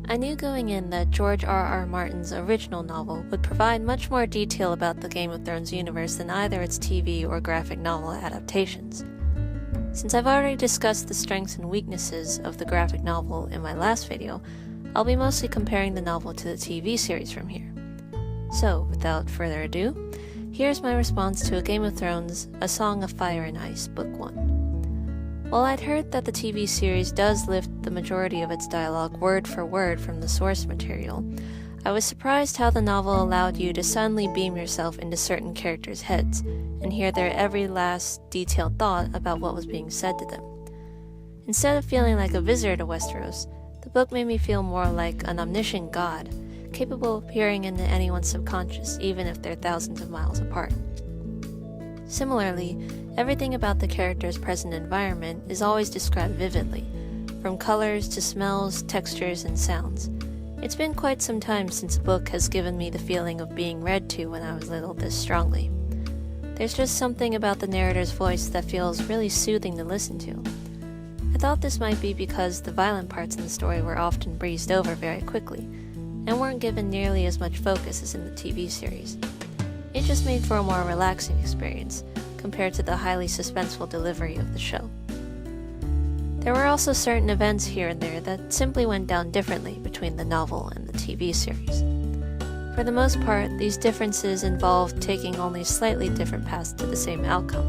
I knew going in that George R.R. Martin's original novel would provide much more detail about the Game of Thrones universe than either its TV or graphic novel adaptations. Since I've already discussed the strengths and weaknesses of the graphic novel in my last video, I'll be mostly comparing the novel to the TV series from here. So, without further ado, here's my response to A Game of Thrones, A Song of Fire and Ice, Book 1. While I'd heard that the TV series does lift the majority of its dialogue word for word from the source material, I was surprised how the novel allowed you to suddenly beam yourself into certain characters' heads and hear their every last detailed thought about what was being said to them. Instead of feeling like a visitor to Westeros, the book made me feel more like an omniscient god, capable of peering into anyone's subconscious even if they're thousands of miles apart. Similarly, everything about the character's present environment is always described vividly, from colors to smells, textures, and sounds. It's been quite some time since a book has given me the feeling of being read to when I was little this strongly. There's just something about the narrator's voice that feels really soothing to listen to. I thought this might be because the violent parts in the story were often breezed over very quickly, and weren't given nearly as much focus as in the TV series. It just made for a more relaxing experience, compared to the highly suspenseful delivery of the show. There were also certain events here and there that simply went down differently between the novel and the TV series. For the most part, these differences involved taking only slightly different paths to the same outcome.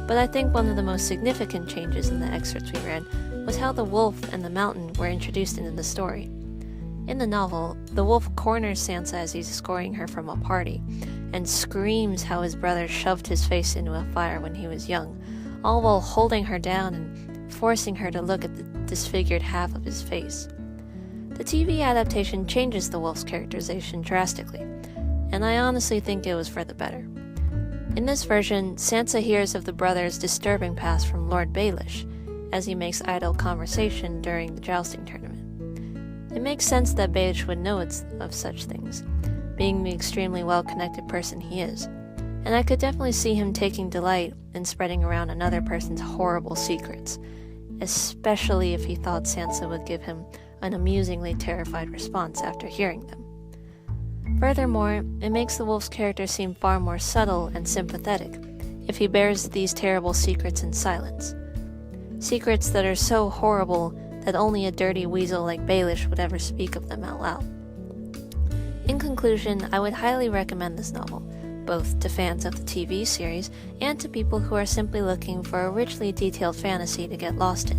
But I think one of the most significant changes in the excerpts we read was how the wolf and the mountain were introduced into the story. In the novel, the wolf corners Sansa as he's escorting her from a party, and screams how his brother shoved his face into a fire when he was young, all while holding her down and forcing her to look at the disfigured half of his face. The TV adaptation changes the wolf's characterization drastically, and I honestly think it was for the better. In this version, Sansa hears of the brother's disturbing past from Lord Baelish, as he makes idle conversation during the jousting tournament. It makes sense that Baelish would know of such things, being the extremely well-connected person he is, and I could definitely see him taking delight in spreading around another person's horrible secrets, especially if he thought Sansa would give him an amusingly terrified response after hearing them. Furthermore, it makes the wolf's character seem far more subtle and sympathetic if he bears these terrible secrets in silence. Secrets that are so horrible that only a dirty weasel like Baelish would ever speak of them out loud. In conclusion, I would highly recommend this novel, both to fans of the TV series and to people who are simply looking for a richly detailed fantasy to get lost in.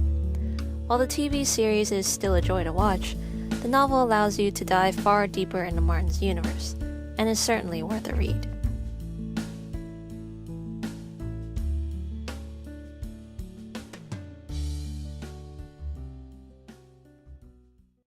While the TV series is still a joy to watch, the novel allows you to dive far deeper into Martin's universe, and is certainly worth a read.